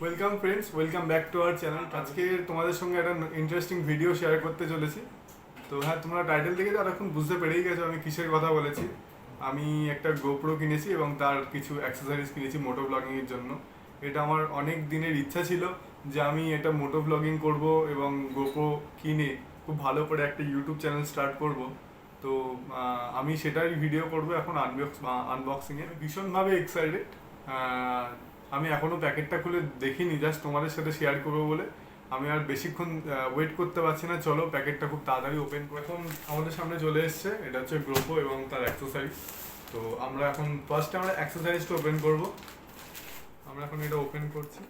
Welcome friends, welcome back to our channel. আজকে তোমাদের সঙ্গে একটা ইন্টারেস্টিং ভিডিও শেয়ার করতে চলেছি। তো হ্যাঁ, তোমরা টাইটেল দেখে আর এখন বুঝতে পেরেই গেছো আমি কিসের কথা বলেছি। আমি একটা গোপ্রো কিনেছি এবং তার কিছু অ্যাক্সেসরিজ কিনেছি মোটো ব্লগিংয়ের জন্য। এটা আমার অনেক দিনের ইচ্ছা ছিল যে আমি এটা মোটো ব্লগিং করব এবং গোপ্রো কিনে খুব ভালো করে একটা ইউটিউব চ্যানেল স্টার্ট করব। তো আমি সেটাই ভিডিও করব এখন আনবক্সিংয়ে। ভীষণভাবে এক্সাইটেড। আমি এখনও প্যাকেটটা খুলে দেখিনি, জাস্ট তোমাদের সাথে শেয়ার করবো বলে। আমি আর বেশিক্ষণ ওয়েট করতে পারছি না, চলো প্যাকেটটা খুব তাড়াতাড়ি ওপেন করো। এখন আমাদের সামনে চলে এসছে, এটা হচ্ছে গ্রোপো এবং তার অ্যাক্সেসরিজ। তো আমরা এখন ফার্স্টে আমরা অ্যাক্সেসরিজটা ওপেন করব। আমরা এখন এটা ওপেন করছি।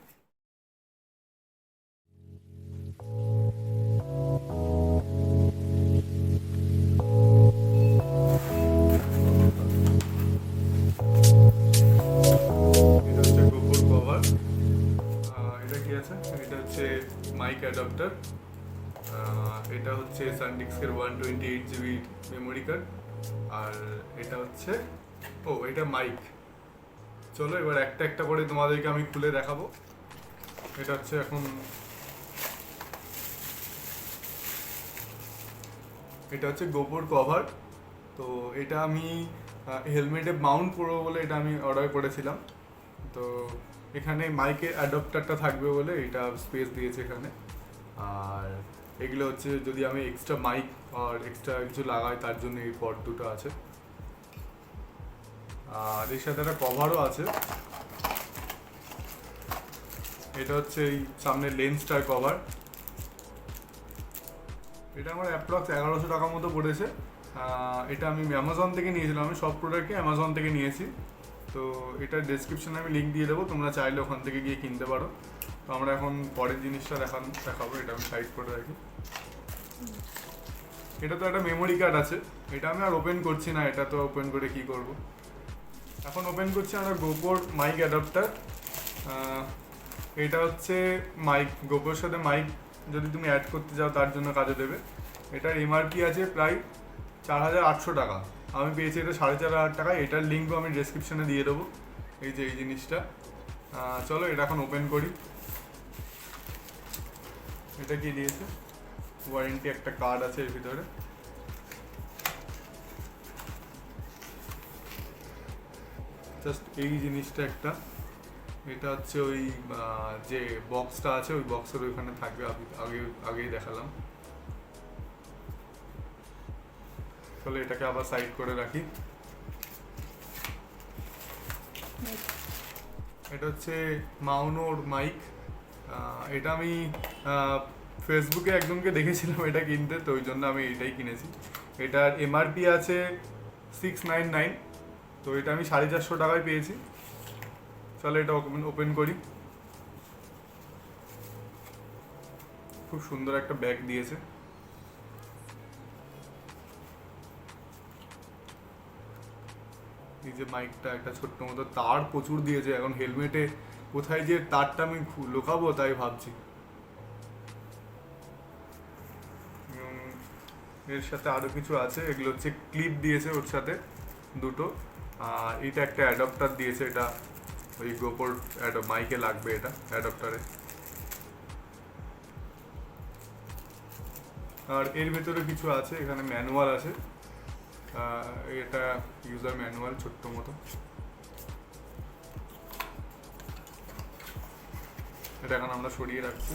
এটা হচ্ছে গোপ্রোর কভার। এটা কি আছে? এটা হচ্ছে মাইক অ্যাডাপ্টার। এটা হচ্ছে সানডিস্কের 128 GB মেমোরি কার্ড। আর এটা হচ্ছে এটা মাইক। চলো এবার একটা একটা করে তোমাদেরকে আমি খুলে দেখাবো। এটা হচ্ছে এখন এটা হচ্ছে গোপ্রোর কভার। তো এটা আমি হেলমেটে মাউন্ট করবো বলে এটা আমি অর্ডার করেছিলাম। তো এখানে মাইকের অ্যাডাপ্টারটা থাকবে বলে এটা স্পেস দিয়েছে এখানে। আর এগুলো হচ্ছে যদি আমি এক্সট্রা মাইক আর এক্সট্রা কিছু লাগাই তার জন্য এই পট দুটো আছে। আর এর সাথে একটা কভারও আছে। এটা হচ্ছে এই সামনের লেন্সটার কভার। এটা আমার অ্যাপ্রক্স 1100 টাকা মতো পড়েছে। এটা আমি অ্যামাজন থেকে নিয়েছিলাম। আমি সব প্রোডাক্টই অ্যামাজন থেকে নিয়েছি। তো এটার ডেসক্রিপশনে আমি লিঙ্ক দিয়ে দেবো, তোমরা চাইলে ওখান থেকে গিয়ে কিনতে পারো। তো আমরা এখন পরের জিনিসটা দেখাবো। এটা আমি সাইড করে রাখি। এটা তো একটা মেমোরি কার্ড আছে, এটা আমি আর ওপেন করছি না। এটা তো ওপেন করে কি করব। এখন ওপেন করছি আমরা গোপ্রোর মাইক অ্যাডাপ্টার। এটা হচ্ছে মাইক, গোপ্রোর সাথে মাইক যদি তুমি অ্যাড করতে যাও তার জন্য কাজে দেবে। এটার এমআরপি আছে প্রায় 4800 টাকা। আমি পেয়েছি এটা 4500 টাকা। এটার লিঙ্কও আমি ডেসক্রিপশনে দিয়ে দেবো। এই যে এই জিনিসটা, চলো এটা এখন ওপেন করি। এটা কি দিয়েছে? ওয়ারেন্টি একটা কার্ড আছে এর ভিতরে। জাস্ট এই জিনিসটা একটা, এটা হচ্ছে ওই যে বক্সটা আছে ওই বক্সের ওইখানে থাকবে, আগেই দেখালাম। চলো এটাকে আবার সাইড করে রাখি। এটা হচ্ছে মাউনোর মাইক। এটা আমি ফেসবুকে একজনকে দেখেছিলাম এটা কিনতে, তো ওই জন্য আমি এটাই কিনেছি। এটার এমআরপি আছে 699। তো এটা আমি 450 টাকায় পেয়েছি। চলো এটা ওপেন করি। খুব সুন্দর একটা ব্যাগ দিয়েছে। এই যে মাইকটা, একটা ছোট্ট মতো তার প্রচুর দিয়েছে। এখন হেলমেটে কোথায় যে তারটা আমি লুকাবো তাই ভাবছি। এর সাথে আরও কিছু আছে, এগুলো হচ্ছে ক্লিপ দিয়েছে ওর সাথে দুটো। আর এটা একটা অ্যাডাপ্টার দিয়েছে, এটা ওই গোপ্রোর মাইকে লাগবে এটা অ্যাডাপ্টারে। আর এর ভেতরে কিছু আছে, এখানে ম্যানুয়াল আছে। এটা ইউজার ম্যানুয়াল ছোট্ট মতো। এটা এখন আমরা সরিয়ে রাখছি।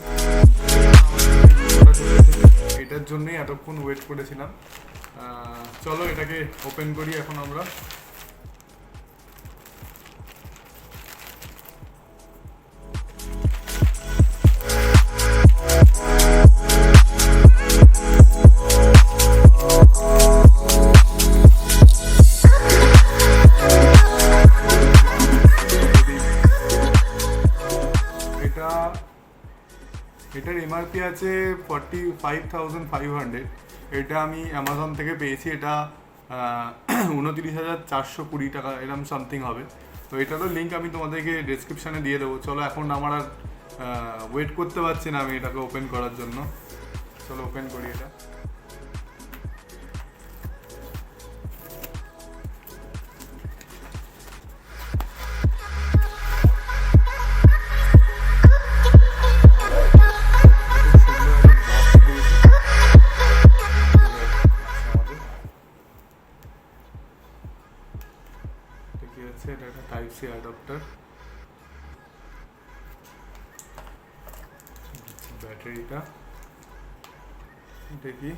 এটার জন্যই এতক্ষণ ওয়েট করেছিলাম। চলো এটাকে ওপেন করি এখন আমরা। এটার এমআরপি আছে 45,500। এটা আমি অ্যামাজন থেকে পেয়েছি। এটা 29,420 টাকা এরকম সামথিং হবে। তো এটারও লিঙ্ক আমি তোমাদেরকে ডেসক্রিপশানে দিয়ে দেবো। চলো এখন আমার আর ওয়েট করতে পারছি না আমি এটাকে ওপেন করার জন্য। চলো ওপেন করি এটা। সি অ্যাডাপ্টার, ব্যাটারিটা, এটা কি,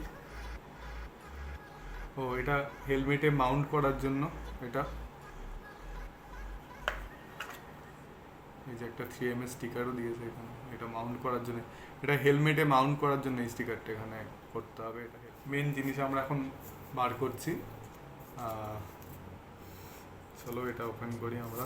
ও এটা হেলমেটে মাউন্ট করার জন্য। এটা এই যে একটা 3M স্টিকারও দিয়েছে এখানে, এটা মাউন্ট করার জন্য, এটা হেলমেটে মাউন্ট করার জন্য এই স্টিকারটা এখানে করতে হবে। এটা মেন জিনিস আমরা এখন বার করছি। চলো এটা ওপেন করি আমরা।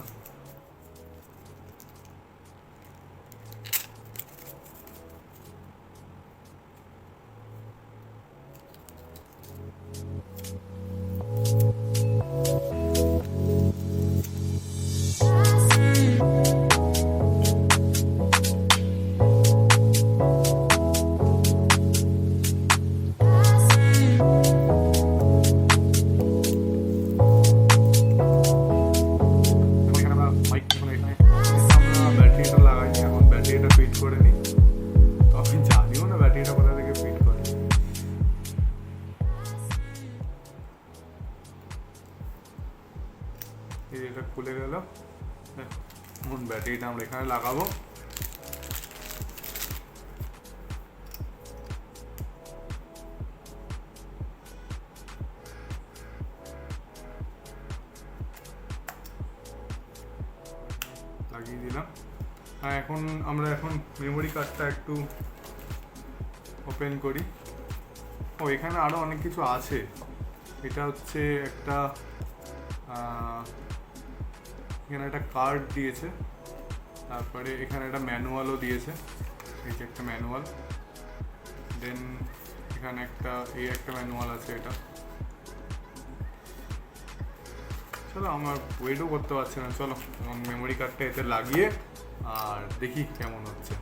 ব্যাটারিটা লাগাইনি, এখন ব্যাটারিটা ফিট করে নিই। তো আমি জানিও না ব্যাটারিটা কোথা থেকে ফিট করে। এই এটা খুলে গেল, এখন ব্যাটারিটা আমরা এখানে লাগাবো। লাগিয়ে দিলাম। হ্যাঁ, এখন আমরা মেমোরি কার্ডটা একটু ওপেন করি। ও এখানে আরও অনেক কিছু আছে। এটা হচ্ছে একটা এখানে একটা কার্ড দিয়েছে, তারপরে এখানে একটা ম্যানুয়ালও দিয়েছে, এই যে একটা ম্যানুয়াল, দেন এখানে একটা ম্যানুয়াল আছে। এটা চলো, আমার ওয়েটও করতে পারছি না, চলো মেমোরি কার্ডটা এতে লাগিয়ে আর দেখি কেমন হচ্ছে।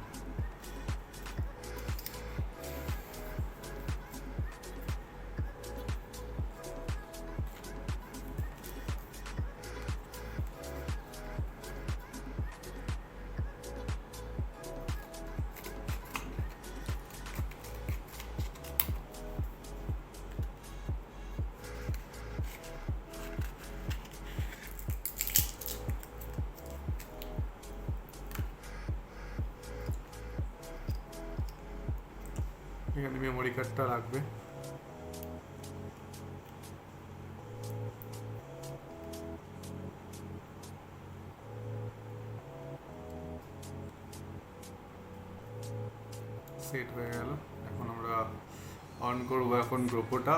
এখানে মেমোরি কার্ডটা রাখবে। সেট হয়ে গেল। এখন আমরা অন করবো এখন GoProটা।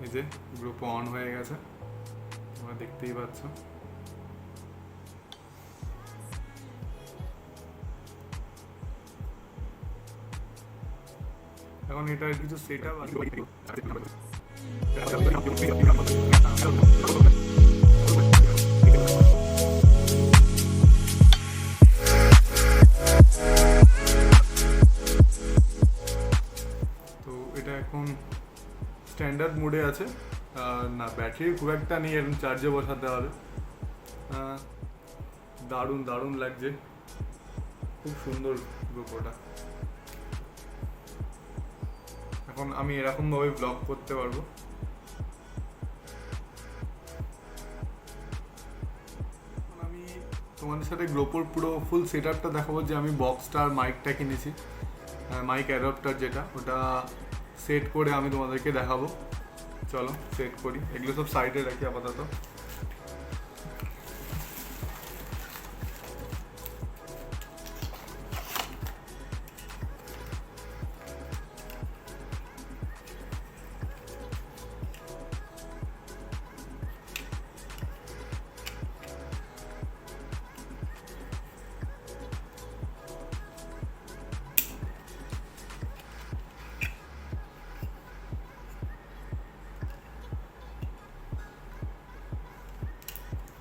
এই যে GoPro অন হয়ে গেছে, তোমরা দেখতেই পাচ্ছ। এখন এটার কিছু সেট আপ আছে। তো এটা এখন স্ট্যান্ডার্ড মোডে আছে, না ব্যাটারি খুব একটা নেই, এখন চার্জে বসাতে হবে। দারুণ দারুণ লাগছে, খুব সুন্দর GoProটা। এখন আমি এরকমভাবে ব্লগ করতে পারবো। আমি তোমাদের সাথে GoProর পুরো ফুল সেট আপটা দেখাবো, যে আমি বক্সটা আর মাইকটা কিনেছি, মাইক অ্যাডাপ্টার যেটা, ওটা সেট করে আমি তোমাদেরকে দেখাবো। চলো সেট করি, এগুলো সব সাইডে রাখি আপাতত।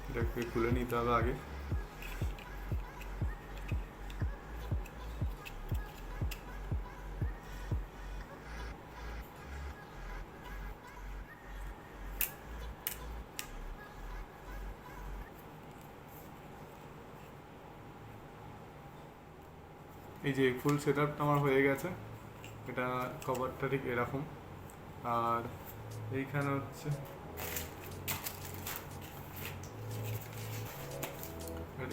এটাকে খুলে নিতে হবে আগে। এই যে ফুল সেটআপটা আমার হয়ে গেছে। এটা কভারটা ঠিক এরকম। আর এইখানে হচ্ছে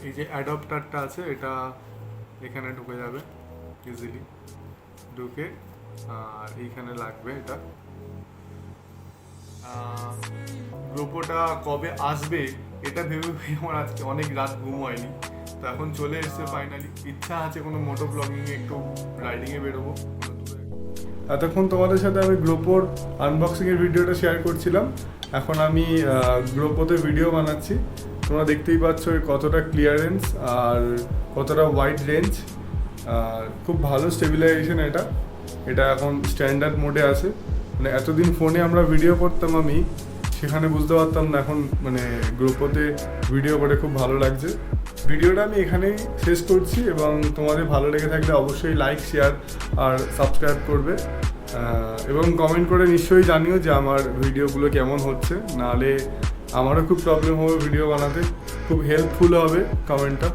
এই যে অ্যাডাপ্টারটা আছে, এটা এখানে ঢুকে যাবে ইজিলি, ঢুকে আর এইখানে লাগবে। এটা GoProটা কবে আসবে এটা ভেবে আমার আজকে অনেক রাত ঘুম হয়নি। তো এখন চলে এসছে ফাইনালি। ইচ্ছা আছে কোনো মোটো ব্লগিংয়ে একটু রাইডিংয়ে বেরোবো। এতক্ষণ তোমাদের সাথে আমি GoProর আনবক্সিংয়ের ভিডিওটা শেয়ার করছিলাম, এখন আমি GoProতে ভিডিও বানাচ্ছি। তোমরা দেখতেই পাচ্ছ কতটা ক্লিয়ারেন্স আর কতটা ওয়াইড রেঞ্জ, আর খুব ভালো স্টেবিলাইজেশন। এটা এখন স্ট্যান্ডার্ড মোডে আছে। মানে এতদিন ফোনে আমরা ভিডিও করতাম, আমি সেখানে বুঝতে পারতাম না, এখন মানে GoProতে ভিডিও করে খুব ভালো লাগছে। ভিডিওটা আমি এখানেই শেষ করছি, এবং তোমাদের ভালো লেগে থাকলে অবশ্যই লাইক, শেয়ার আর সাবস্ক্রাইব করবে, এবং কমেন্ট করে নিশ্চয়ই জানিও যে আমার ভিডিওগুলো কেমন হচ্ছে। নাহলে আমারও খুব প্রবলেম হবে ভিডিও বানাতে, খুব হেল্পফুল হবে কমেন্টটা।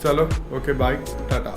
চলো, ওকে, বাই, টাটা।